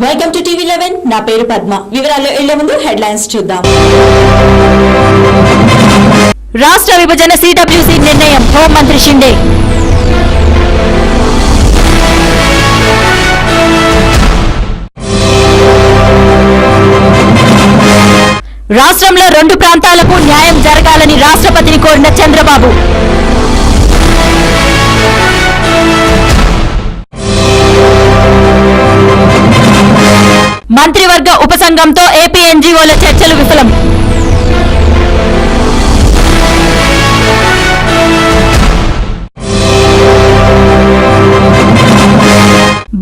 Welcome to TV 11 నా పేరు పద్మ. వివరాల్లో వెళ్లే ముందు హెడ్లైన్స్ చూద్దాం. రాష్ట్ర విభజన సిడబ్ల్యూసీ నిర్ణయం హోంమంత్రి షిండే. రాష్ట్రంలో 2 ప్రాంతాలకు న్యాయం జరగాలని రాష్ట్రపతిని కోరిన చంద్రబాబు. మంత్రివర్గ ఉపసంఘంతో ఏపీ ఎన్జీఓల చర్చలు విఫలం.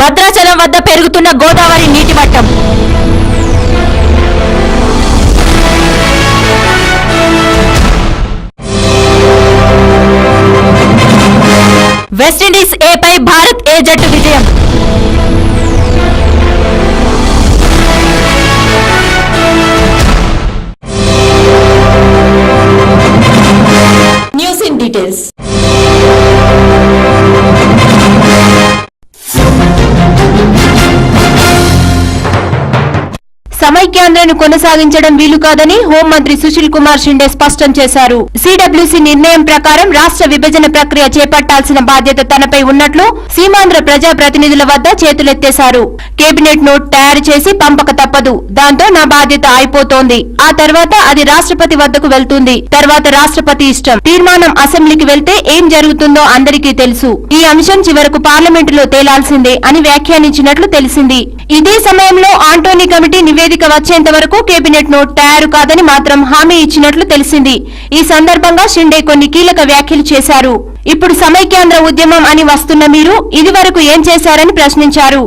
భద్రాచలం వద్ద పెరుగుతున్న గోదావరి నీటి మట్టం. వెస్టిండీస్ ఏ పై భారత్ ఏ జట్టు విజయం. News in details. సమైక్యాంధ్రను కొనసాగించడం వీలు కాదని హోంమంత్రి సుశీల్ కుమార్ షిండే స్పష్టం చేశారు. సిడబ్ల్యూసీ నిర్ణయం ప్రకారం రాష్ట్ర విభజన ప్రక్రియ చేపట్టాల్సిన బాధ్యత తనపై ఉన్నట్లు సీమాంధ్ర ప్రజా ప్రతినిధుల వద్ద చేతులెత్తేశారు. కేబినెట్ నోట్ తయారు చేసి పంపక తప్పదు. దాంతో నా బాధ్యత అయిపోతోంది. ఆ తర్వాత అది రాష్ట్రపతి వద్దకు వెళ్తుంది. తర్వాత రాష్ట్రపతి ఇష్టం. తీర్మానం అసెంబ్లీకి వెళ్తే ఏం జరుగుతుందో అందరికీ తెలుసు. ఈ అంశం చివరకు పార్లమెంటులో తేలాల్సిందే అని వ్యాఖ్యానించినట్లు తెలిసింది. ఇదే సమయంలో ఆంటోనీ కమిటీ నివేదిక వచ్చేంత వరకు కేబినెట్ నోట్ తయారు కాదని మాత్రం హామీ ఇచ్చినట్లు తెలిసింది. ఈ సందర్భంగా షిండే కొన్ని కీలక వ్యాఖ్యలు చేశారు. ఇప్పుడు సమైక్యాంధ్ర ఉద్యమం అని వస్తున్న మీరు ఇదివరకు ఏం చేశారని ప్రశ్నించారు.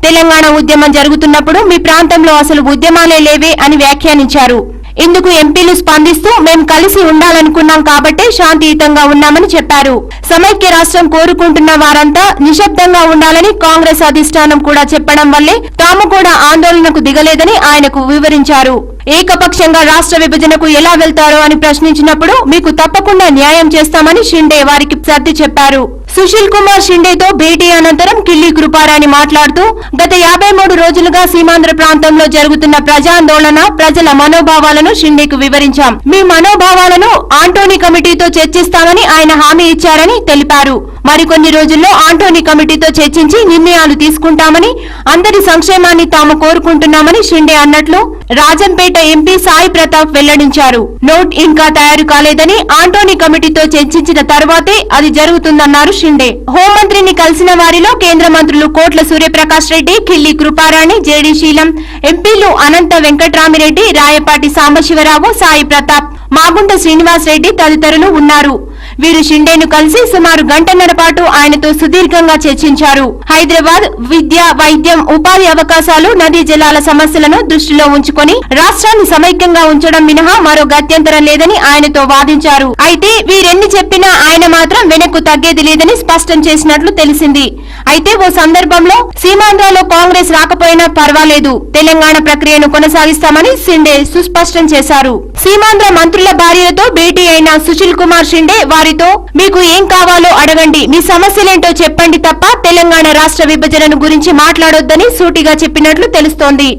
తెలంగాణ ఉద్యమం జరుగుతున్నప్పుడు మీ ప్రాంతంలో అసలు ఉద్యమాలే లేవే అని వ్యాఖ్యానించారు. ఇందుకు ఎంపీలు స్పందిస్తూ మేం కలిసి ఉండాలనుకున్నాం కాబట్టే శాంతియుతంగా ఉన్నామని చెప్పారు. సమైక్య రాష్ట్రం కోరుకుంటున్న వారంతా నిశ్శబ్దంగా ఉండాలని కాంగ్రెస్ అధిష్టానం కూడా చెప్పడం వల్లే తాము కూడా ఆందోళనకు దిగలేదని ఆయనకు వివరించారు. ఏకపక్షంగా రాష్ట్ర విభజనకు ఎలా వెళ్తారో అని ప్రశ్నించినప్పుడు మీకు తప్పకుండా న్యాయం చేస్తామని షిండే వారికి సర్ది చెప్పారు. సుశీల్ కుమార్ షిండేతో భేటీ అనంతరం కిల్లి కృపారాణి మాట్లాడుతూ గత 53 రోజులుగా సీమాంధ్ర ప్రాంతంలో జరుగుతున్న ప్రజాందోళన ప్రజల మనోభావాలను షిండేకు వివరించాం. మీ మనోభావాలను ఆంటోనీ కమిటీతో చర్చిస్తామని ఆయన హామీ ఇచ్చారని తెలిపారు. మరికొన్ని రోజుల్లో ఆంటోనీ కమిటీతో చర్చించి నిర్ణయాలు తీసుకుంటామని అందరి సంక్షేమాన్ని తాము కోరుకుంటున్నామని షిండే అన్నట్లు రాజంపేట ఎంపీ సాయి ప్రతాప్ వెల్లడించారు. నోట్ ఇంకా తయారు కాలేదని ఆంటోనీ కమిటీతో చర్చించిన తర్వాతే అది జరుగుతుందన్నారు షిండే. హోంమంత్రిని కలిసిన వారిలో కేంద్ర మంత్రులు కోట్ల సూర్యప్రకాష్ రెడ్డి, కిల్లి కృపారాణి, జేడీ శీలం, ఎంపీలు అనంత వెంకట్రామిరెడ్డి, రాయపాటి సాంబశివరావు, సాయి ప్రతాప్, మాగుంట శ్రీనివాస్ రెడ్డి తదితరులు ఉన్నారు. వీరు షిండేను కలిసి సుమారు గంటన్నర పాటు ఆయనతో సుదీర్ఘంగా చర్చించారు. హైదరాబాద్ విద్య, వైద్యం, ఉపాధి అవకాశాలు, నదీ జలాల సమస్యలను దృష్టిలో ఉంచుకొని రాష్ట్రాన్ని సమైక్యంగా ఉంచడం మినహా మరో గత్యంతరం లేదని ఆయనతో వాదించారు. అయితే వీరెన్ని చెప్పినా ఆయన మాత్రం వెనక్కు తగ్గేది లేదని స్పష్టం చేసినట్లు తెలిసింది. అయితే ఓ సందర్భంలో సీమాంధ్రలో కాంగ్రెస్ రాకపోయినా పర్వాలేదు, తెలంగాణ ప్రక్రియను కొనసాగిస్తామని షిండే సుస్పష్టం చేశారు. సీమాంధ్ర మంత్రుల భార్యలతో భేటీ అయిన సుశీల్ కుమార్ షిండే వారితో మీకు ఏం కావాలో అడగండి, మీ సమస్యలేంటో చెప్పండి తప్ప తెలంగాణ రాష్ట్ర విభజనను గురించి మాట్లాడొద్దని సూటిగా చెప్పినట్లు తెలుస్తోంది.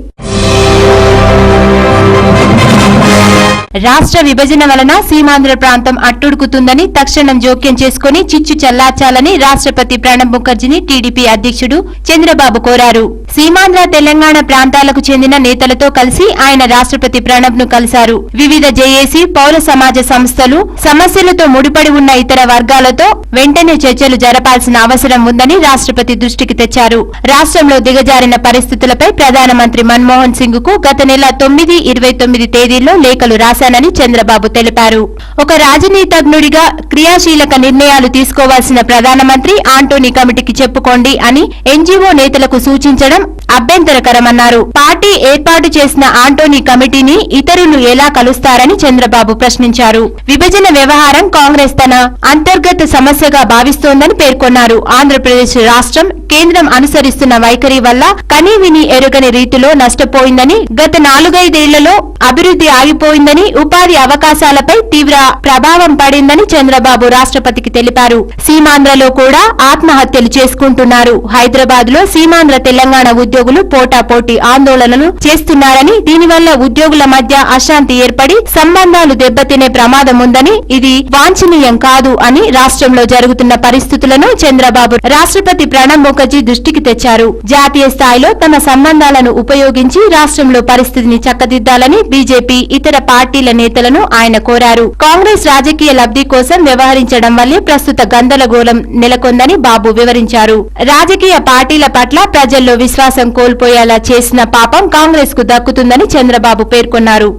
రాష్ట్ర విభజన వలన సీమాంధ్ర ప్రాంతం అట్టుడుకుతుందని తక్షణం జోక్యం చేసుకుని చిచ్చు చల్లార్చాలని రాష్ట్రపతి ప్రణబ్ ముఖర్జీని టీడీపీ అధ్యక్షుడు చంద్రబాబు కోరారు. సీమాంధ్ర తెలంగాణ ప్రాంతాలకు చెందిన నేతలతో కలిసి ఆయన రాష్ట్రపతి ప్రణబ్ ను కలిశారు. వివిధ జేఏసీ, పౌర సమాజ సంస్థలు, సమస్యలతో ముడిపడి ఉన్న ఇతర వర్గాలతో వెంటనే చర్చలు జరపాల్సిన అవసరం ఉందని రాష్ట్రపతి దృష్టికి తెచ్చారు. రాష్ట్రంలో దిగజారిన పరిస్థితులపై ప్రధానమంత్రి మన్మోహన్ సింగ్ కు గత నెల 9, 29 తేదీల్లో లేఖలు రాశానని చంద్రబాబు తెలిపారు. ఒక రాజనీతిజ్ఞుడిగా క్రియాశీలక నిర్ణయాలు తీసుకోవాల్సిన ప్రధానమంత్రి ఆంటోనీ కమిటీకి చెప్పుకోండి అని ఎన్జీఓ నేతలకు సూచించడం అభ్యంతరకరమన్నారు. పార్టీ ఏర్పాటు చేసిన ఆంటోనీ కమిటీని ఇతరులు ఎలా కలుస్తారని చంద్రబాబు ప్రశ్నించారు. విభజన వ్యవహారం కాంగ్రెస్ తన అంతర్గత సమస్యగా భావిస్తోందని పేర్కొన్నారు. ఆంధ్రప్రదేశ్ రాష్ట్రం కేంద్రం అనుసరిస్తున్న వైఖరి వల్ల కనీవిని ఎరుగని రీతిలో నష్టపోయిందని, గత 4-5 ఏళ్లలో అభివృద్ధి ఆగిపోయిందని, ఉపాధి అవకాశాలపై తీవ్ర ప్రభావం పడిందని చంద్రబాబు రాష్ట్రపతికి తెలిపారు. సీమాంధ్రలో కూడా ఆత్మహత్యలు చేసుకుంటున్నారు. హైదరాబాద్ లో సీమాంధ్ర తెలంగాణ ఉద్యమం ఉద్యోగులు పోటాపోటీ ఆందోళనలు చేస్తున్నారని, దీనివల్ల ఉద్యోగుల మధ్య అశాంతి ఏర్పడి సంబంధాలు దెబ్బతినే ప్రమాదం ఉందని, ఇది వాంఛనీయం కాదు అని రాష్ట్రంలో జరుగుతున్న పరిస్థితులను చంద్రబాబు రాష్ట్రపతి ప్రణబ్ ముఖర్జీ దృష్టికి తెచ్చారు. జాతీయ స్థాయిలో తమ సంబంధాలను ఉపయోగించి రాష్ట్రంలో పరిస్థితిని చక్కదిద్దాలని బీజేపీ ఇతర పార్టీల నేతలను ఆయన కోరారు. కాంగ్రెస్ రాజకీయ లబ్ధి కోసం వ్యవహరించడం వల్లే ప్రస్తుత గందరగోళం నెలకొందని బాబు వివరించారు. రాజకీయ పార్టీల పట్ల ప్రజల్లో విశ్వాసం కోల్పోయేలా చేసిన పాపం కాంగ్రెస్ కు దక్కుతుందని చంద్రబాబు పేర్కొన్నారు.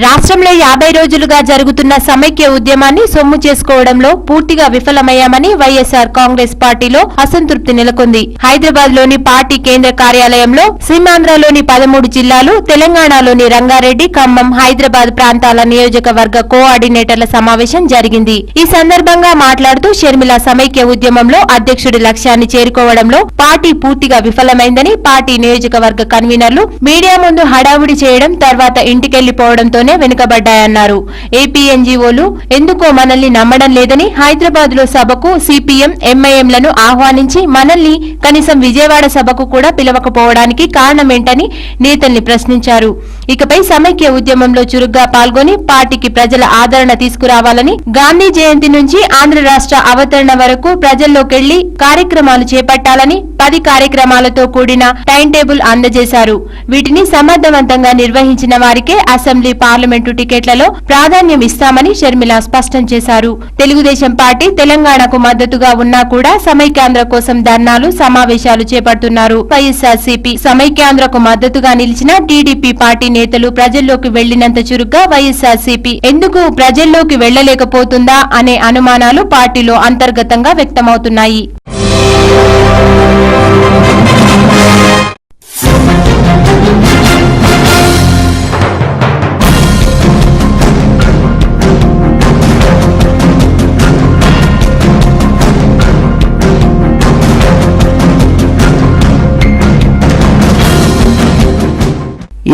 రాష్ట్రంలో 50 రోజులుగా జరుగుతున్న సమైక్య ఉద్యమాన్ని సొమ్ము చేసుకోవడంలో పూర్తిగా విఫలమయ్యామని వైఎస్ఆర్ కాంగ్రెస్ పార్టీలో అసంతృప్తి నెలకొంది. హైదరాబాద్ లోని పార్టీ కేంద్ర కార్యాలయంలో సీమాంధ్రలోని 13 జిల్లాలు, తెలంగాణలోని రంగారెడ్డి, ఖమ్మం, హైదరాబాద్ ప్రాంతాల నియోజకవర్గ కోఆర్డినేటర్ల సమావేశం జరిగింది. ఈ సందర్భంగా మాట్లాడుతూ షర్మిల సమైక్య ఉద్యమంలో అధ్యక్షుడి లక్ష్యాన్ని చేరుకోవడంలో పార్టీ పూర్తిగా విఫలమైందని, పార్టీ నియోజకవర్గ కన్వీనర్లు మీడియా ముందు హడావుడి చేయడం, తర్వాత ఇంటికెళ్లిపోవడంతో వెనుకబడ్డాయన్నారు. ఏపీ ఎన్జీఓలు ఎందుకో మనల్ని నమ్మడం లేదని, హైదరాబాద్ లో సభకు సిపిఎం, ఎంఐఎంలను ఆహ్వానించి మనల్ని కనీసం విజయవాడ సభకు కూడా పిలవకపోవడానికి కారణమేంటని నేతల్ని ప్రశ్నించారు. ఇకపై సమైక్య ఉద్యమంలో చురుగ్గా పాల్గొని పార్టీకి ప్రజల ఆదరణ తీసుకురావాలని, గాంధీ జయంతి నుంచి ఆంధ్ర రాష్ట్ర అవతరణ వరకు ప్రజల్లోకెళ్లి కార్యక్రమాలు చేపట్టాలని 10 కార్యక్రమాలతో కూడిన టైం టేబుల్ అందజేశారు. వీటిని సమర్థవంతంగా నిర్వహించిన వారికే అసెంబ్లీ, పార్లమెంటు టికెట్లలో ప్రాధాన్యం ఇస్తామని షర్మిల స్పష్టం చేశారు. తెలుగుదేశం పార్టీ తెలంగాణకు మద్దతుగా ఉన్నా కూడా సమైక్యాంధ్ర కోసం ధర్నాలు, సమావేశాలు చేపడుతున్నారు. వైఎస్ఆర్సీపీ సమైక్యాంధ్రకు మద్దతుగా నిలిచిన టీడీపీ పార్టీ నేతలు ప్రజల్లోకి వెళ్లినంత చురుగ్గా వైఎస్ఆర్సీపీ ఎందుకు ప్రజల్లోకి వెళ్లలేకపోతుందా అనే అనుమానాలు పార్టీలో అంతర్గతంగా వ్యక్తమవుతున్నాయి.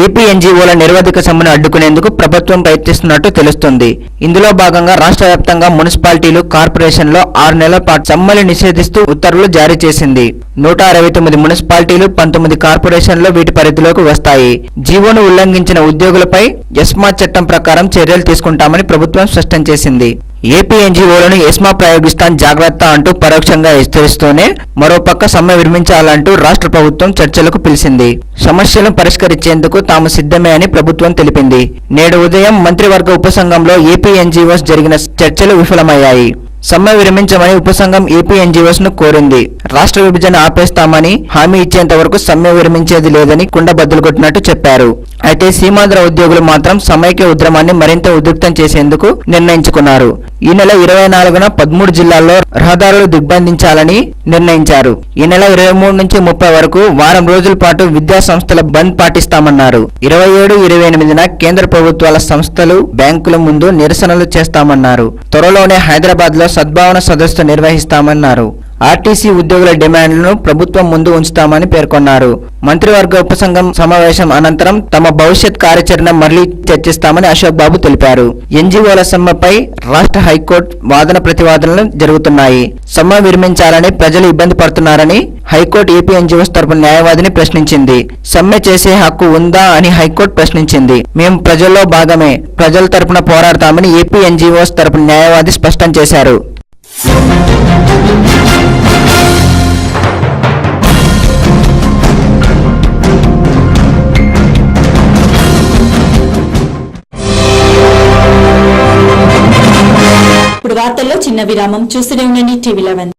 ఏపీ ఎన్జీఓల నిరవధిక సమ్మెను అడ్డుకునేందుకు ప్రభుత్వం ప్రయత్నిస్తున్నట్టు తెలుస్తోంది. ఇందులో భాగంగా రాష్ట్ర వ్యాప్తంగా మున్సిపాలిటీలు, కార్పొరేషన్లో 6 నెలల పాటు సమ్మెలు నిషేధిస్తూ ఉత్తర్వులు జారీ చేసింది. 169 మున్సిపాలిటీలు, 19 కార్పొరేషన్లు వీటి పరిధిలోకి వస్తాయి. జీవోను ఉల్లంఘించిన ఉద్యోగులపై ఎస్మా చట్టం ప్రకారం చర్యలు తీసుకుంటామని ప్రభుత్వం స్పష్టం చేసింది. ఏపీ ఎన్జీఓలను ఎస్మా ప్రయోగిస్తాన్ జాగ్రత్త అంటూ పరోక్షంగా హెచ్చరిస్తూనే మరోపక్క సమ్మె విరమించాలంటూ రాష్ట్ర ప్రభుత్వం చర్చలకు పిలిచింది. సమస్యలను పరిష్కరించేందుకు తాము సిద్ధమే అని ప్రభుత్వం తెలిపింది. నేడు ఉదయం మంత్రివర్గ ఉపసంఘంలో ఏపీ ఎన్జీఓస్ జరిగిన చర్చలు విఫలమయ్యాయి. సమ్మె విరమించమని ఉపసంఘం ఏపీ ఎన్జీఓస్ ను కోరింది. రాష్ట్ర విభజన ఆపేస్తామని హామీ ఇచ్చేంత వరకు సమ్మె విరమించేది లేదని కుండబద్దలు కొట్టినట్టు చెప్పారు. అయితే సీమాంధ్ర ఉద్యోగులు మాత్రం సమైక్య ఉద్యమాన్ని మరింత ఉధృతం చేసేందుకు నిర్ణయించుకున్నారు. ఈ నెల 24న 13 జిల్లాల్లో రహదారులు దిగ్బంధించాలని నిర్ణయించారు. ఈ నెల 23 నుంచి 30 వరకు వారం రోజుల పాటు విద్యా సంస్థల బంద్ పాటిస్తామన్నారు. 27, 28న కేంద్ర ప్రభుత్వాల సంస్థలు, బ్యాంకుల ముందు నిరసనలు చేస్తామన్నారు. త్వరలోనే హైదరాబాద్ లో సద్భావన సదస్సు నిర్వహిస్తామన్నారు. ఆర్టీసీ ఉద్యోగుల డిమాండ్లను ప్రభుత్వం ముందు ఉంచుతామని పేర్కొన్నారు. మంత్రివర్గ ఉపసంఘం సమావేశం అనంతరం తమ భవిష్యత్ కార్యాచరణ మళ్లీ చర్చిస్తామని అశోక్ బాబు తెలిపారు. ఎన్జీఓల సమ్మెపై రాష్ట్ర హైకోర్టు వాదన ప్రతివాదనలు జరుగుతున్నాయి. సమ్మె విరమించాలని ప్రజలు ఇబ్బంది పడుతున్నారని హైకోర్టు ఏపీ ఎన్జీఓస్ తరపున న్యాయవాదిని ప్రశ్నించింది. సమ్మె చేసే హక్కు ఉందా అని హైకోర్టు ప్రశ్నించింది. మేము ప్రజల్లో భాగమే, ప్రజల తరపున పోరాడతామని ఏపీ ఎన్జీఓస్ తరపున న్యాయవాది స్పష్టం చేశారు. ఇప్పుడు వార్తల్లో చిన్న విరామం. చూస్తూనే ఉండండి టీవీ11.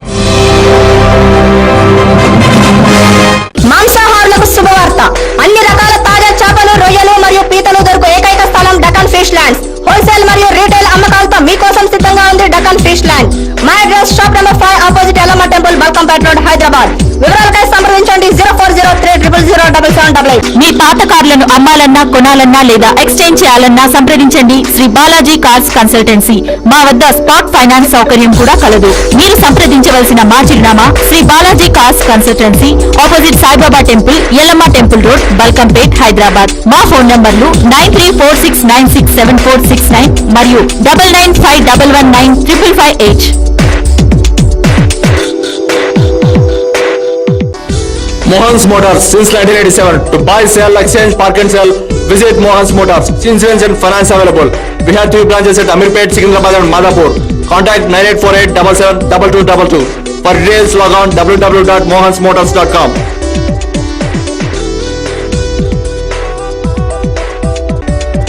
మాంసాహారులకు శుభవార్త. అన్ని రకాల తాజా చేపలు, రొయ్యలు మరియు పీతలు దొరుకు ఏకైక స్థలం డకన్ ఫిష్ ల్యాండ్స్. హోల్సేల్ మరియు రీటైల్ అమ్మకాలతో మీకోసం సిద్ధంగా ఉంది Deccan fish land. My address shop number 5 opposite Yellamma temple, Balkampet road, Hyderabad. వివరాలకై సంప్రదించండి 0403000778. మీ పాత కార్లను అమ్మాలన్నా కొనాలన్నా లేదా ఎక్స్చేంజ్ చేయాలన్నా సంప్రదించండి శ్రీ బాలాజీ కార్స్ కన్సల్టెన్సీ. మా వద్ద స్పాట్ ఫైనాన్స్ సౌకర్యం కూడా కలదు. మీరు సంప్రదించవలసిన మా చిరునామా Shri Balaji cars consultancy, opposite Saibaba temple, Yellamma temple road, Balkampet, Hyderabad. మా ఫోన్ నంబర్లు 9346967469 మరియు 9951195558. Mohan's Motors since 1987. To buy, sell, exchange, park and sell, visit Mohan's Motors. Insurance and finance available. We have 3 branches at Amirpet, Secunderabad and Madhapur. Contact 9848772222. For details, log on www.mohansmotors.com.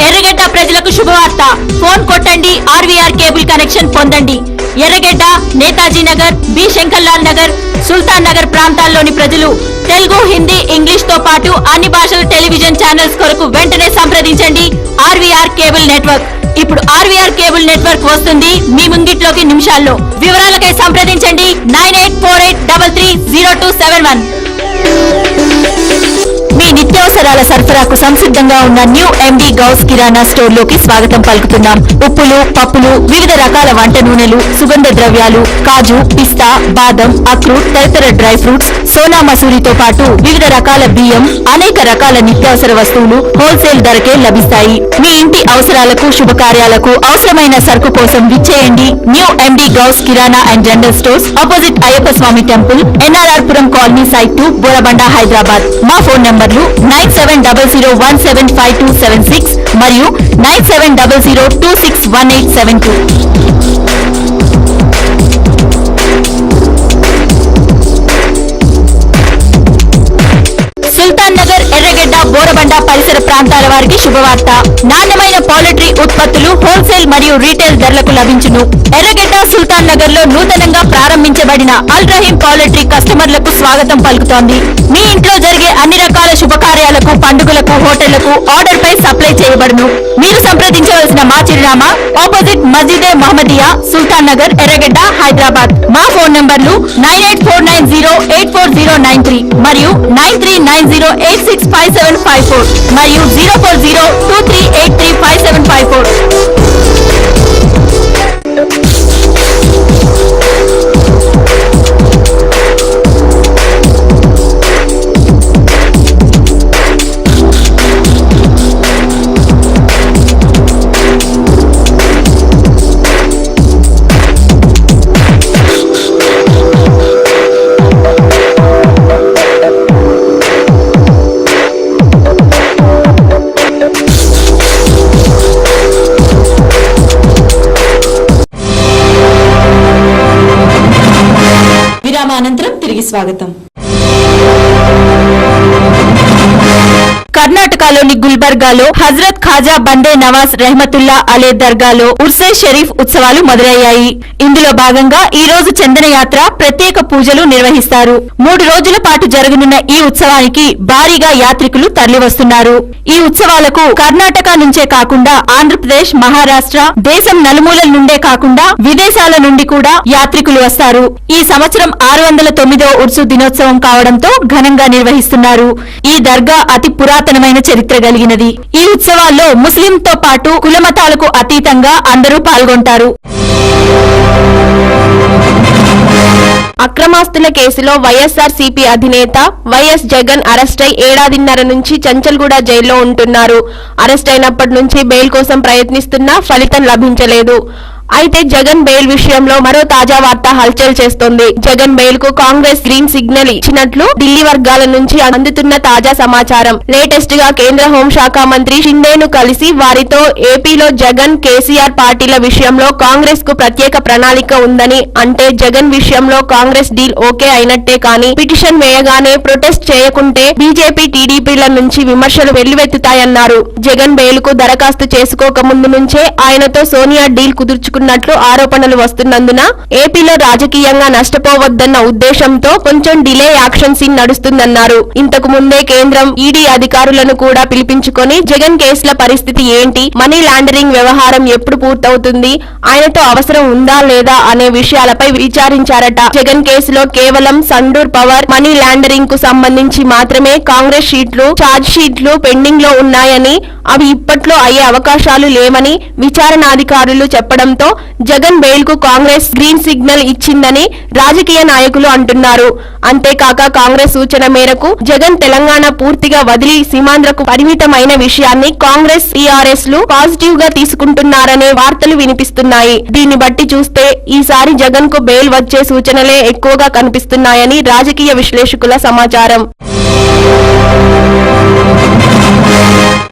ఎర్రగడ్డ ప్రజలకు శుభవార్త. Phone కొట్టండి, RVR cable connection పొందండి. ఎర్రగడ్డ, Netaji Nagar, B Shankarlal Nagar, సుల్తాన్ నగర్ ప్రాంతాల్లోని ప్రజలు Telugu, Hindi, English తో పాటు అన్ని భాషల టెలివిజన్ ఛానల్స్ కొరకు వెంటనే సంప్రదించండి ఆర్వీఆర్ కేబుల్ నెట్వర్క్. ఇప్పుడు ఆర్వీఆర్ కేబుల్ నెట్వర్క్ వస్తుంది మీ ముంగిట్లోకి నిమిషాల్లో. వివరాలకై సంప్రదించండి 9848330271. మీ నిత్యావసరాల సరఫరాకు సంసిద్ధంగా ఉన్న న్యూ ఎండి గౌస్ కిరాణా స్టోర్ లోకి స్వాగతం పలుకుతున్నాం. ఉప్పులు, పప్పులు, వివిధ రకాల వంట నూనెలు, సుగంధ ద్రవ్యాలు, కాజు, పిస్తా, బాదం, అక్రూట్, తదితర డ్రై ఫ్రూట్స్, సోనా మసూరితో పాటు వివిధ రకాల బియ్యం, అనేక రకాల నిత్యావసర వస్తువులు హోల్సేల్ ధరకే లభిస్తాయి. మీ ఇంటి అవసరాలకు, శుభకార్యాలకు అవసరమైన సరుకు కోసం విచ్చేయండి new MD Ghouse Kirana and general stores, opposite Ayyappa Swamy temple, NRR Puram colony, site 2, Borabanda, Hyderabad. మా ఫోన్ నంబర్లు 9700175276 మరియు 9700261872. సుల్తాన్ నగర్, ఎర్రగడ్డ, బోరబండ పరిసర ప్రాంతాల వారికి శుభవార్త. నాణ్యమైన పౌల్ట్రీ ఉత్పత్తులు హోల్సేల్ మరియు రీటైల్ ధరలకు లభించును. ఎర్రగడ్డ, సుల్తాన్ నగర్ లో నూతనంగా ప్రారంభించబడిన అల్ రహీం పౌల్ట్రీ కస్టమర్లకు స్వాగతం పలుకుతోంది. మీ ఇంట్లో జరిగే అన్ని రకాల శుభకార్యాలకు, పండుగలకు, హోటళ్లకు ఆర్డర్ పై సప్లై చేయబడును. మీరు సంప్రదించవలసిన మా చిరునామా ఆపోజిట్ మస్జిదే మహమ్మదియా, సుల్తాన్ నగర్, ఎర్రగడ్డ, హైదరాబాద్. మా ఫోన్ నంబర్లు 9849084093 మరియు 9390865754 మరియు 04023835754. అనంతరం తిరిగి స్వాగతం. కర్ణాటకలోని గుల్బర్గాలో హజరత్ ఖాజా బందే నవాజ్ రెహమతుల్లా అలే దర్గాలో ఉర్సే షరీఫ్ ఉత్సవాలు మొదలయ్యాయి. ఇందులో భాగంగా ఈ రోజు చందన యాత్ర, ప్రత్యేక పూజలు నిర్వహిస్తారు. 3 రోజుల పాటు జరగనున్న ఈ ఉత్సవానికి భారీగా యాత్రికులు తరలివస్తున్నారు. ఈ ఉత్సవాలకు కర్ణాటక నుంచే కాకుండా ఆంధ్రప్రదేశ్, మహారాష్ట్ర, దేశం నలుమూలల నుండే కాకుండా విదేశాల నుండి కూడా యాత్రికులు వస్తారు. ఈ సంవత్సరం 609వ ఉర్సు దినోత్సవం కావడంతో ఘనంగా నిర్వహిస్తున్నారు. ఈ దర్గా అతి పురాతనమైన చరిత్ర కలిగినది. ఈ ఉత్సవాల్లో ముస్లింతో పాటు కులమతాలకు అతీతంగా అందరూ పాల్గొంటారు. అక్రమాస్తుల కేసులో వైఎస్ఆర్సీపీ అధినేత వైఎస్ జగన్ అరెస్టై ఏడాదిన్నర నుంచి చంచల్గూడ జైల్లో ఉంటున్నారు. అరెస్ట్ అయినప్పటి నుంచి బెయిల్ కోసం ప్రయత్నిస్తున్నా ఫలితం లభించలేదు. అయితే జగన్ బెయిల్ విషయంలో మరో తాజా వార్త హల్చల్ చేస్తోంది. జగన్ బెయిల్ కు కాంగ్రెస్ గ్రీన్ సిగ్నల్ ఇచ్చినట్లు ఢిల్లీ వర్గాల నుంచి అందుతున్న తాజా సమాచారం. లేటెస్ట్ గా కేంద్ర హోంశాఖ మంత్రి షిండేను కలిసి వారితో ఏపీలో జగన్, కేసీఆర్ పార్టీల విషయంలో కాంగ్రెస్ కు ప్రత్యేక ప్రణాళిక ఉందని, అంటే జగన్ విషయంలో కాంగ్రెస్ డీల్ ఓకే అయినట్టే కానీ పిటిషన్ వేయగానే ప్రొటెస్ట్ చేయకుంటే బీజేపీ, టీడీపీల నుంచి విమర్శలు వెల్లువెత్తుతాయన్నారు. జగన్ బెయిల్ కు దరఖాస్తు చేసుకోక ముందు నుంచే ఆయనతో సోనియా డీల్ కుదుర్చుకున్నారు. తీసుకున్నట్లు ఆరోపణలు వస్తున్నందున ఏపీలో రాజకీయంగా నష్టపోవద్దన్న ఉద్దేశంతో కొంచెం డిలే యాక్షన్ సీన్ నడుస్తుందన్నారు. ఇంతకు ముందే కేంద్రం ఈడీ అధికారులను కూడా పిలిపించుకొని జగన్ కేసుల పరిస్థితి ఏంటి, మనీ లాండరింగ్ వ్యవహారం ఎప్పుడు పూర్తవుతుంది, ఆయనతో అవసరం ఉందా లేదా అనే విషయాలపై విచారించారట. జగన్ కేసులో కేవలం సండూర్ పవర్ మనీ లాండరింగ్ కు సంబంధించి మాత్రమే కాంగ్రెస్ షీట్లు, ఛార్జ్ షీట్లు పెండింగ్ లో ఉన్నాయని, అవి ఇప్పట్లో అయ్యే అవకాశాలు లేవని విచారణాధికారులు చెప్పడంతో జగన్ బెయిల్ కు కాంగ్రెస్ గ్రీన్ సిగ్నల్ ఇచ్చిందని రాజకీయ నాయకులు అంటున్నారు. అంతేకాక కాంగ్రెస్ సూచన మేరకు జగన్ తెలంగాణ పూర్తిగా వదిలి సీమాంధ్రకు పరిమితమైన విషయాన్ని కాంగ్రెస్, టీఆర్ఎస్ లు పాజిటివ్ గా తీసుకుంటున్నారనే వార్తలు వినిపిస్తున్నాయి. దీన్ని బట్టి చూస్తే ఈసారి జగన్ కు బెయిల్ వచ్చే సూచనలే ఎక్కువగా కనిపిస్తున్నాయని రాజకీయ విశ్లేషకుల సమాచారం.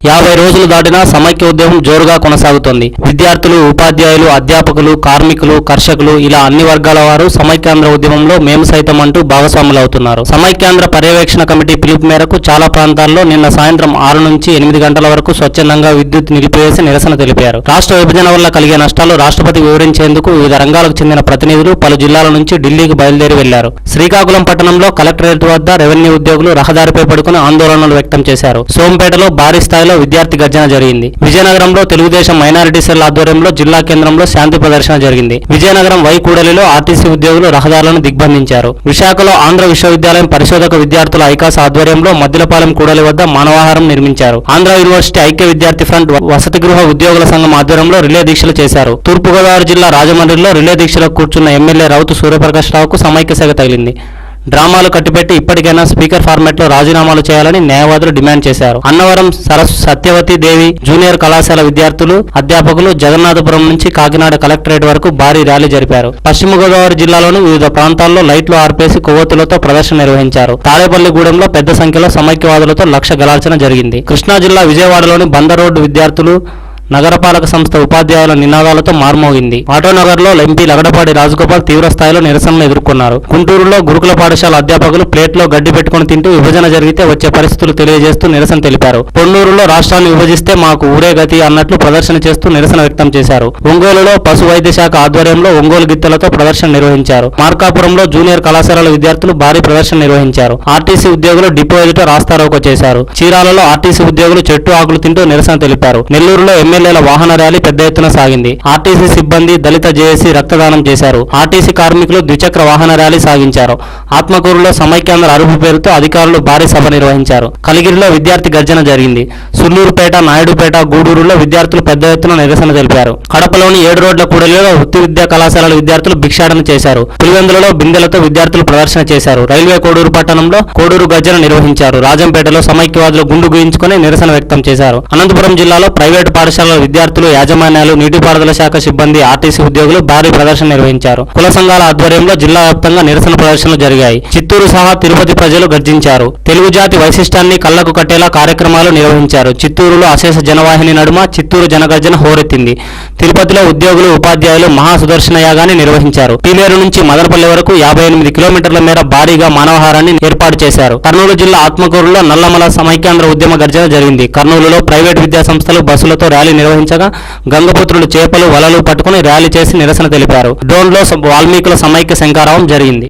50 రోజులు దాటినా సమైక్య ఉద్యమం జోరుగా కొనసాగుతోంది. విద్యార్థులు, ఉపాధ్యాయులు, అధ్యాపకులు, కార్మికులు, కర్షకులు ఇలా అన్ని వర్గాల వారు సమైక్యాంధ్ర ఉద్యమంలో మేము సైతం అంటూ భాగస్వాములవుతున్నారు. సమైక్యాంధ్ర పర్యవేక్షణ కమిటీ పిలుపు మేరకు చాలా ప్రాంతాల్లో నిన్న సాయంత్రం 6 నుంచి 8 గంటల వరకు స్వచ్ఛందంగా విద్యుత్ నిలిపివేసి నిరసన తెలిపారు. రాష్ట్ర విభజన వల్ల కలిగే నష్టాలు రాష్ట్రపతికి వివరించేందుకు వివిధ రంగాలకు చెందిన ప్రతినిధులు పలు జిల్లాల నుంచి ఢిల్లీకి బయలుదేరి వెళ్లారు. శ్రీకాకుళం పట్టణంలో కలెక్టరేట్ వద్ద రెవెన్యూ ఉద్యోగులు రహదారిపై పడుకుని ఆందోళనలు వ్యక్తం చేశారు. సోంపేటలో భారీ స్థాయిలో విద్యార్థి గర్జన జరిగింది. విజయనగరంలో తెలుగుదేశం మైనారిటీ సెల్ ఆధ్వర్యంలో జిల్లా కేంద్రంలో శాంతి ప్రదర్శన జరిగింది. విజయనగరం వై కూడలిలో ఆర్టీసీ ఉద్యోగులు రహదారులను దిగ్బంధించారు. విశాఖలో ఆంధ్ర విశ్వవిద్యాలయం పరిశోధక విద్యార్థుల ఐకాస్ ఆధ్వర్యంలో మద్దిలపాలెం కూడలి వద్ద మానవాహారం నిర్మించారు. ఆంధ్ర యూనివర్సిటీ ఐక్య విద్యార్థి ఫ్రంట్ వసతి గృహ ఉద్యోగుల సంఘం ఆధ్వర్యంలో రిలే దీక్షలు చేశారు. తూర్పుగోదావరి జిల్లా రాజమండ్రిలో రిలే దీక్షలకు కూర్చున్న ఎమ్మెల్యే రౌతు సూర్యప్రకాష్ రావుకు సమైక్య సెగ తగిలింది. డ్రామాలు కట్టిపెట్టి ఇప్పటికైనా స్పీకర్ ఫార్మాట్ లో రాజీనామాలు చేయాలని న్యాయవాదులు డిమాండ్ చేశారు. అన్నవరం సత్యవతి దేవి జూనియర్ కళాశాల విద్యార్థులు, అధ్యాపకులు జగన్నాథపురం నుంచి కాకినాడ కలెక్టరేట్ వరకు భారీ ర్యాలీ జరిపారు. పశ్చిమ గోదావరి జిల్లాలోని వివిధ ప్రాంతాల్లో లైట్లు ఆర్పేసి కొవ్వొత్తులతో ప్రదర్శన నిర్వహించారు. తాడేపల్లిగూడెంలో పెద్ద సంఖ్యలో సమైక్యవాదులతో లక్ష గలార్చన జరిగింది. కృష్ణా జిల్లా విజయవాడలోని బందర్ రోడ్డు విద్యార్థులు, నగరపాలక సంస్థ ఉపాధ్యాయుల నినాదాలతో మార్మోగింది. ఆటోనగర్లో ఎంపీ లగడపాటి రాజగోపాల్ తీవ్ర స్థాయిలో నిరసనలు ఎదుర్కొన్నారు. గుంటూరులో గురుకుల పాఠశాల అధ్యాపకులు ప్లేట్లో గడ్డి పెట్టుకుని తింటూ విభజన జరిగితే వచ్చే పరిస్థితులు తెలియజేస్తూ నిరసన తెలిపారు. పొన్నూరులో రాష్ట్రాన్ని విభజిస్తే మాకు ఊరే గతి అన్నట్లు ప్రదర్శన చేస్తూ నిరసన వ్యక్తం చేశారు. ఒంగోలులో పశు వైద్య శాఖ ఆధ్వర్యంలో ఒంగోలు గిత్తలతో ప్రదర్శన నిర్వహించారు. మార్కాపురంలో జూనియర్ కళాశాలల విద్యార్థులు భారీ ప్రదర్శన నిర్వహించారు. ఆర్టీసీ ఉద్యోగులు డిపో ఎదుట రాస్తారోకో చేశారు. చీరాలలో ఆర్టీసీ ఉద్యోగులు చెట్టు ఆకులు తింటూ నిరసన తెలిపారు. నెల్లూరులో ఎమ్మెల్యేల వాహన ర్యాలీ పెద్ద ఎత్తున సాగింది. ఆర్టీసీ సిబ్బంది, దళిత జేఏసీ రక్తదానం చేశారు. ఆర్టీసీ కార్మికులు ద్విచక్ర వాహన ర్యాలీ సాగించారు. ఆత్మకూరులో సమైక్యాంధ్ర అరుపు పేరుతో అధికారులు భారీ సభ నిర్వహించారు. కలిగిరిలో విద్యార్థి గర్జన జరిగింది. సుల్లూరుపేట, నాయుడుపేట, గూడూరులో విద్యార్థులు పెద్ద ఎత్తున నిరసన తెలిపారు. కడపలోని 7 రోడ్ల కూడలిలో వృత్తి విద్యా కళాశాలల విద్యార్థులు భిక్షాటన చేశారు. పులివెందులలో బిందెలతో విద్యార్థులు ప్రదర్శన చేశారు. రైల్వే కోడూరు పట్టణంలో కోడూరు గర్జన నిర్వహించారు. రాజంపేటలో సమైక్యవాదులు గుండు గుయించుకుని నిరసన వ్యక్తం చేశారు. అనంతపురం జిల్లాలో ప్రైవేటు పాఠశాలల విద్యార్థులు, యాజమాన్యాలు, నీటిపారుదల శాఖ సిబ్బంది, ఆర్టీసీ ఉద్యోగులు భారీ ప్రదర్శన నిర్వహించారు. కుల సంఘాల ఆధ్వర్యంలో జిల్లా వ్యాప్తంగా నిరసన ప్రదర్శనలు జరిగాయి. చిత్తూరు సహా తిరుపతి ప్రజలు గర్జించారు. తెలుగు జాతి వైశిష్టాన్ని కళ్లకు కట్టేలా కార్యక్రమాలు నిర్వహించారు. చిత్తూరులో అశేష జనవాహిని నడుమ చిత్తూరు జనగర్జన హోరెత్తింది. తిరుపతిలో ఉద్యోగులు, ఉపాధ్యాయులు మహా సుదర్శన యాగాన్ని నిర్వహించారు. పీలేరు నుంచి మదనపల్లి వరకు 58 కిలోమీటర్ల మేర భారీగా మానవహారాన్ని ఏర్పాటు చేశారు. కర్నూలు జిల్లా ఆత్మకూరులో నల్లమల సమైక్యాంధ్ర ఉద్యమ గర్జన జరిగింది. కర్నూలులో ప్రైవేటు విద్యా సంస్థలు బస్సులతో ర్యాలీ నిర్వహించగా గంగపుత్రులు చేపలు, వలలు పట్టుకుని ర్యాలీ చేసి నిరసన తెలిపారు. డోన్లో వాల్మీకుల సమైక్య శంఖారావం జరిగింది.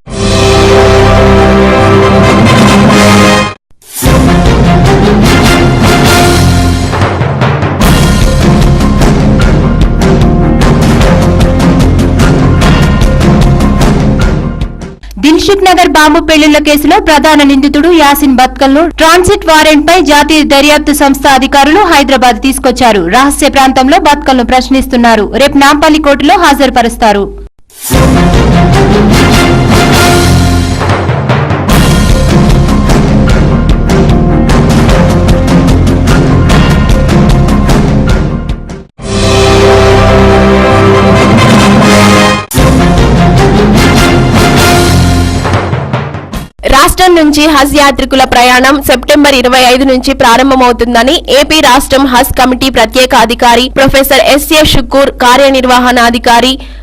దిల్సుఖ్ నగర్ బాంబు పెళ్లిళ్ల కేసులో ప్రధాన నిందితుడు యాసిన్ బత్కల్ ను ట్రాన్సిట్ వారెంట్ పై జాతీయ దర్యాప్తు సంస్థ అధికారులు హైదరాబాద్ తీసుకొచ్చారు. రహస్య ప్రాంతంలో బత్కల్ ను ప్రశ్నిస్తున్నారు. రేపు నాంపల్లి కోర్టులో హాజరుపరుస్తారు. రాష్ట్రం నుంచి హజ్ యాత్రికుల ప్రయాణం సెప్టెంబర్ 25 నుంచి ప్రారంభమవుతుందని ఏపీ రాష్ట్రం హజ్ కమిటీ ప్రత్యేక అధికారి ప్రొఫెసర్ ఎస్ఏ షుకూర్, కార్యనిర్వహణాధికారి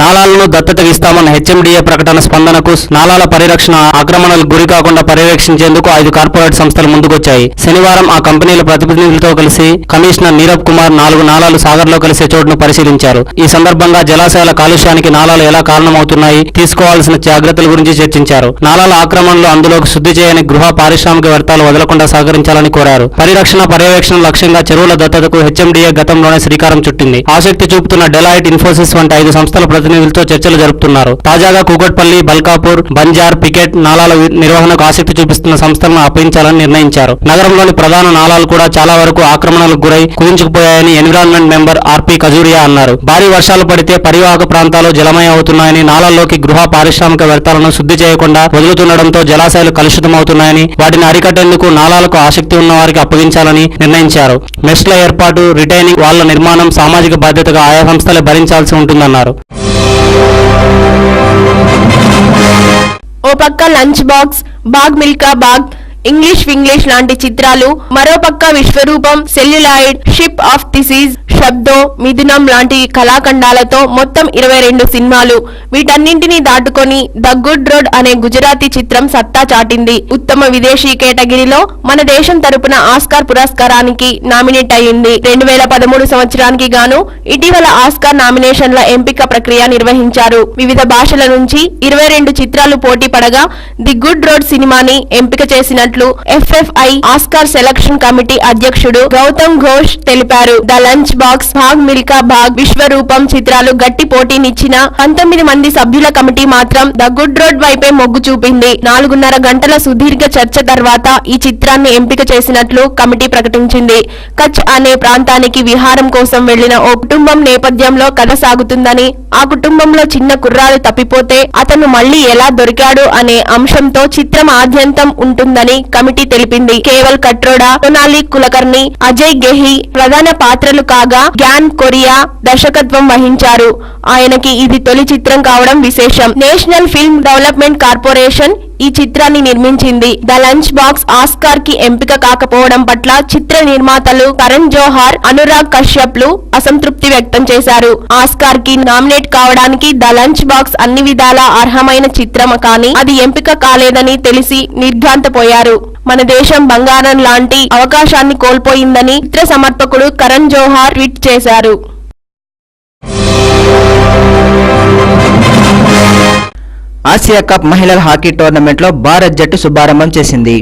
నాలాలను దత్తతకు ఇస్తామన్న హెచ్ఎండిఏ ప్రకటన స్పందనకు నాలాల పరిరక్షణ ఆక్రమణలకు గురి కాకుండా పర్యవేక్షించేందుకు 5 కార్పొరేట్ సంస్థలు ముందుకొచ్చాయి. శనివారం ఆ కంపెనీల ప్రతినిధులతో కలిసి కమిషనర్ నీరబ్ కుమార్ 4 నాలాలు సాగర్లో కలిసే చోటును పరిశీలించారు. ఈ సందర్భంగా జలాశయాల కాలుష్యానికి నాలాలు ఎలా కారణమవుతున్నాయి, తీసుకోవాల్సిన జాగ్రత్తల గురించి చర్చించారు. నాలాల ఆక్రమణలో అందులోకి శుద్ధి చేయని గృహ పారిశ్రామిక వ్యర్థాలు వదలకుండా సహకరించాలని కోరారు. పరిరక్షణ పర్యవేక్షణ లక్ష్యంగా చెరువుల దత్తతకు హెచ్ఎండిఏ గతంలోనే శ్రీకారం చుట్టింది. ఆసక్తి చూపుతున్న డెలాయిట్, ఇన్ఫోసిస్ వంటి 5 సంస్థల ప్రతినిధులతో చర్చలు జరుపుతున్నారు. తాజాగా కూకట్పల్లి, బల్కాపూర్, బంజార్, పికెట్ నాలాల నిర్వహణకు ఆసక్తి చూపిస్తున్న సంస్థలను అప్పగించాలని నిర్ణయించారు. నగరంలోని ప్రధాన నాలాలు కూడా చాలా వరకు ఆక్రమణలకు గురై కుదించుకుపోయాయని ఎన్విరాన్మెంట్ మెంబర్ ఆర్పి కజూరియా అన్నారు. భారీ వర్షాలు పడితే పరివాహక ప్రాంతాలు జలమయం అవుతున్నాయని, నాలాల్లోకి గృహ పారిశ్రామిక వ్యర్థాలను శుద్ధి చేయకుండా వదులుతుండటంతో జలాశయాలు కలుషితమవుతున్నాయని, వాటిని అరికట్టేందుకు నాలాలకు ఆసక్తి ఉన్న వారికి అప్పగించాలని నిర్ణయించారు. మెష్ల ఏర్పాటు, రిటైనింగ్ వాళ్ల నిర్మాణం సామాజిక బాధ్యతగా ఆయా సంస్థలే భరించాల్సి ఉంటుందన్నారు. ఓ పక్క లంచ్ బాక్స్, బాగ్ మిల్కా బాగ్, ఇంగ్లీష్ వింగ్లీష్ లాంటి చిత్రాలు, మరోపక్క విశ్వరూపం, సెల్యులాయిడ్, షిప్ ఆఫ్ థిసీస్, శబ్దో, మిథునం లాంటి కళాఖండాలతో మొత్తం 22 సినిమాలు. వీటన్నింటినీ దాటుకొని ద గుడ్ రోడ్ అనే గుజరాతీ చిత్రం సత్తా చాటింది. ఉత్తమ విదేశీ కేటగిరీలో మన దేశం తరపున ఆస్కార్ పురస్కారానికి నామినేట్ అయ్యింది. 2013 సంవత్సరానికి గాను ఇటీవల ఆస్కార్ నామినేషన్ల ఎంపిక ప్రక్రియ నిర్వహించారు. వివిధ భాషల నుంచి 22 చిత్రాలు పోటీ పడగా ది గుడ్ రోడ్ సినిమాని ఎంపిక చేసినట్లు FFI ఆస్కార్ సెలక్షన్ కమిటీ అధ్యక్షుడు గౌతమ్ ఘోష్ తెలిపారు. The lunch box, Bhaag Milkha Bhaag, Vishwaroopam చిత్రాలు గట్టి పోటీనిచ్చిన 19 మంది సభ్యుల కమిటీ మాత్రం ద గుడ్ రోడ్ వైపే మొగ్గు చూపింది. 4.5 గంటల సుదీర్ఘ చర్చ తర్వాత ఈ చిత్రాన్ని ఎంపిక చేసినట్లు కమిటీ ప్రకటించింది. కచ్ అనే ప్రాంతానికి విహారం కోసం వెళ్లిన ఓ కుటుంబం నేపథ్యంలో కథ సాగుతుందని, ఆ కుటుంబంలో చిన్న కుర్రాడు తప్పిపోతే అతను మళ్లీ ఎలా దొరికాడు అనే అంశంతో చిత్రం ఆద్యంతం ఉంటుందని కమిటీ తెలిపింది. కేవల్ కట్రోడా, సోనాలి కులకర్ణి, అజయ్ గెహి ప్రధాన పాత్రలు కాగా గ్యాన్ కొరియా దర్శకత్వం వహించారు. ఆయనకి ఇది తొలి చిత్రం కావడం విశేషం. నేషనల్ ఫిల్మ్ డెవలప్మెంట్ కార్పొరేషన్ ఈ చిత్రాన్ని నిర్మించింది. ద లంచ్ బాక్స్ ఆస్కార్ కి ఎంపిక కాకపోవడం పట్ల చిత్ర నిర్మాతలు కరణ్ జోహార్, అనురాగ్ కశ్యప్లు అసంతృప్తి వ్యక్తం చేశారు. ఆస్కార్ కి నామినేట్ కావడానికి ద లంచ్ బాక్స్ అన్ని విధాలా అర్హమైన చిత్రం కానీ అది ఎంపిక కాలేదని తెలిసి నిర్ఘాంతపోయారు. మన దేశం బంగారం లాంటి అవకాశాన్ని కోల్పోయిందని చిత్ర సమర్పకుడు కరణ్ జోహార్ ట్వీట్ చేశారు. ఆసియా కప్ మహిళల హాకీ టోర్నమెంట్లో భారత్ జట్టు శుభారంభం చేసింది.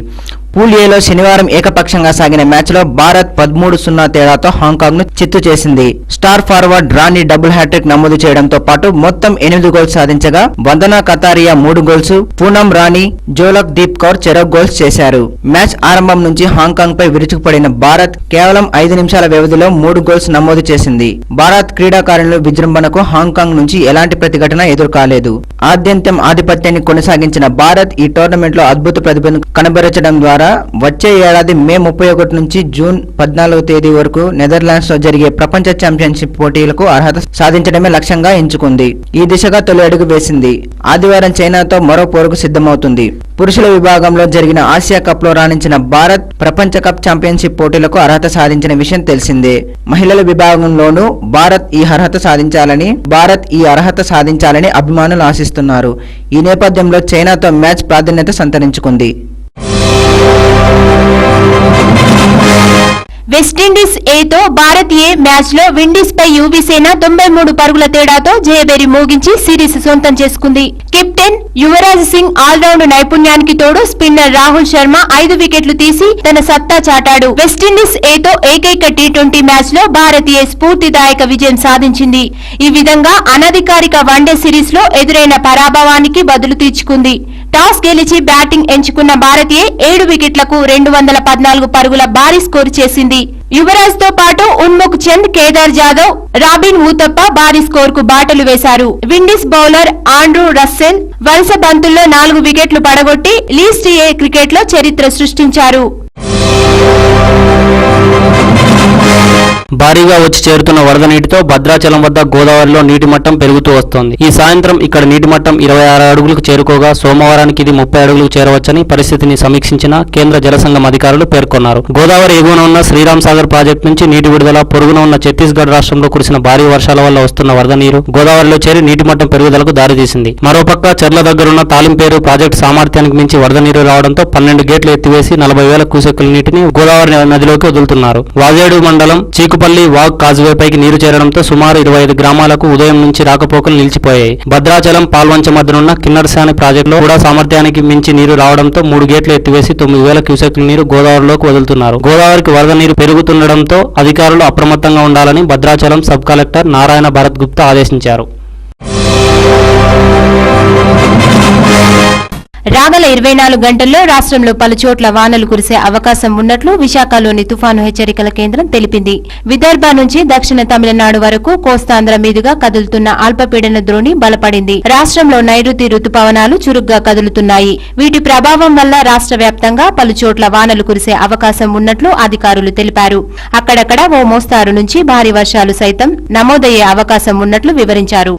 పూల్ ఏలో శనివారం ఏకపక్షంగా సాగిన మ్యాచ్లో భారత్ 13-0 తేడాతో హాంకాంగ్ ను చిత్తు చేసింది. స్టార్ ఫార్వర్డ్ రాణి డబుల్ హ్యాట్రిక్ నమోదు చేయడంతో పాటు మొత్తం 8 గోల్స్ సాధించగా వందనా కతారియా 3 గోల్స్, పూనం రాణి, జోలక్ దీప్ కౌర్ చెరో గోల్స్ చేశారు. మ్యాచ్ ఆరంభం నుంచి హాంకాంగ్ పై విరుచుకుపడిన భారత్ కేవలం 5 నిమిషాల వ్యవధిలో 3 గోల్స్ నమోదు చేసింది. భారత్ క్రీడాకారుల విజృంభణకు హాంకాంగ్ నుంచి ఎలాంటి ప్రతిఘటన ఎదురుకాలేదు. ఆద్యంతం ఆధిపత్యాన్ని కొనసాగించిన భారత్ ఈ టోర్నమెంట్ లో అద్భుత ప్రతిభను కనబరచడం ద్వారా వచ్చే ఏడాది మే 31 నుంచి జూన్ 14వ తేదీ వరకు నెదర్లాండ్స్ లో జరిగే ప్రపంచ ఛాంపియన్షిప్ పోటీలకు అర్హత సాధించడమే లక్ష్యంగా ఎంచుకుంది. ఈ దిశగా తొలి అడుగు వేసింది. ఆదివారం చైనాతో మరో పోరుకు సిద్ధమవుతుంది. పురుషుల విభాగంలో జరిగిన ఆసియా కప్ లో రాణించిన భారత్ ప్రపంచ కప్ ఛాంపియన్షిప్ పోటీలకు అర్హత సాధించిన విషయం తెలిసిందే. మహిళల విభాగంలోనూ భారత్ ఈ అర్హత సాధించాలని అభిమానులు ఆశిస్తున్నారు. ఈ నేపథ్యంలో చైనాతో మ్యాచ్ ప్రాధాన్యత సంతరించుకుంది. వెస్టిండీస్ ఏతో భారత్ ఏ మ్యాచ్ లో విండీస్ పై యువీ సేన 93 పరుగుల తేడాతో జయబేరి మోగించి సిరీస్ సొంతం చేసుకుంది. కెప్టెన్ యువరాజ్ సింగ్ ఆల్రౌండ్ నైపుణ్యానికి తోడు స్పిన్నర్ రాహుల్ శర్మ 5 వికెట్లు తీసి తన సత్తా చాటాడు. వెస్టిండీస్ ఏతో ఏకైక టీ20 మ్యాచ్ లో భారత్ ఏ స్ఫూర్తిదాయక విజయం సాధించింది. ఈ విధంగా అనధికారిక వన్డే సిరీస్ లో ఎదురైన పరాభవానికి బదులు తీర్చుకుంది. టాస్ గెలిచి బ్యాటింగ్ ఎంచుకున్న భారత్ ఏ 7 వికెట్లకు 214 పరుగుల భారీ స్కోరు చేసింది. యువరాజ్ తో పాటు ఉన్ముఖ్ చంద్, కేదార్ జాదవ్, రాబిన్ ఊతప్ప భారీ స్కోర్ కు బాటలు వేశారు. విండీస్ బౌలర్ ఆండ్రూ రస్సెల్ వరుస బంతుల్లో 4 వికెట్లు పడగొట్టి లీస్ట్ ఏ క్రికెట్ లో చరిత్ర సృష్టించారు. భారీగా వచ్చి చేరుతున్న వరద నీటితో భద్రాచలం వద్ద గోదావరిలో నీటి మట్టం పెరుగుతూ వస్తోంది. ఈ సాయంత్రం ఇక్కడ నీటి మట్టం 26 అడుగులకు చేరుకోగా సోమవారానికి ఇది 30 అడుగులకు చేరవచ్చని పరిస్థితిని సమీక్షించిన కేంద్ర జలసంఘం అధికారులు పేర్కొన్నారు. గోదావరి ఎగువన ఉన్న శ్రీరామ్ సాగర్ ప్రాజెక్టు నుంచి నీటి విడుదల, పొరుగున ఉన్న ఛత్తీస్గఢ్ రాష్ట్రంలో కురిసిన భారీ వర్షాల వల్ల వస్తున్న వరద నీరు గోదావరిలో చేరి నీటి మట్టం పెరుగుదలకు దారితీసింది. మరోపక్క చెర్ల దగ్గరున్న తాలింపేరు ప్రాజెక్టు సామర్థ్యానికి మించి వరద నీరు రావడంతో 12 గేట్లు ఎత్తివేసి 40,000 క్యూసెక్కుల నీటిని గోదావరి నదిలోకి వదులుతున్నారు. వాజేడు మండలం చీకుపల్లి వాగ్ కాజువేపైకి నీరు చేరడంతో సుమారు 25 గ్రామాలకు ఉదయం నుంచి రాకపోకలు నిలిచిపోయాయి. భద్రాచలం పాల్వంచ మధ్యనున్న కిన్నెరసాని ప్రాజెక్టులో కూడా సామర్థ్యానికి మించి నీరు రావడంతో 3 గేట్లు ఎత్తివేసి 9,000 క్యూసెక్కుల నీరు గోదావరిలోకి వదులుతున్నారు. గోదావరికి వరద నీరు పెరుగుతుండటంతో అధికారులు అప్రమత్తంగా ఉండాలని భద్రాచలం సబ్ కలెక్టర్ నారాయణ భరత్ గుప్తా ఆదేశించారు. రాగల 24 గంటల్లో రాష్ట్రంలో పలుచోట్ల వానలు కురిసే అవకాశం ఉన్నట్లు విశాఖలోని తుఫాను హెచ్చరికల కేంద్రం తెలిపింది. విదర్భ నుంచి దక్షిణ తమిళనాడు వరకు కోస్తాంధ్ర మీదుగా కదులుతున్న అల్పపీడన ద్రోణి బలపడింది. రాష్ట్రంలో నైరుతి రుతుపవనాలు చురుగ్గా కదులుతున్నాయి. వీటి ప్రభావం వల్ల రాష్ట్ర వ్యాప్తంగా పలుచోట్ల వానలు కురిసే అవకాశం ఉన్నట్లు అధికారులు తెలిపారు. అక్కడక్కడ ఓ మోస్తారు నుంచి భారీ వర్షాలు సైతం నమోదయ్యే అవకాశం ఉన్నట్లు వివరించారు.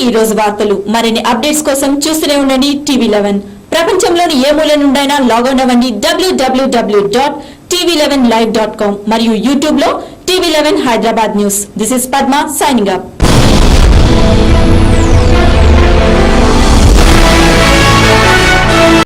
ఈ రోజు వార్తలు. మరిన్ని అప్డేట్స్ కోసం చూస్తూనే ఉండండి TV11. ప్రపంచంలోని ఏ మూల నుండైనా లాగౌట్ అవ్వండి www.tv11live.com మరియు యూట్యూబ్ లో TV11 Hyderabad news. This is Padma signing up.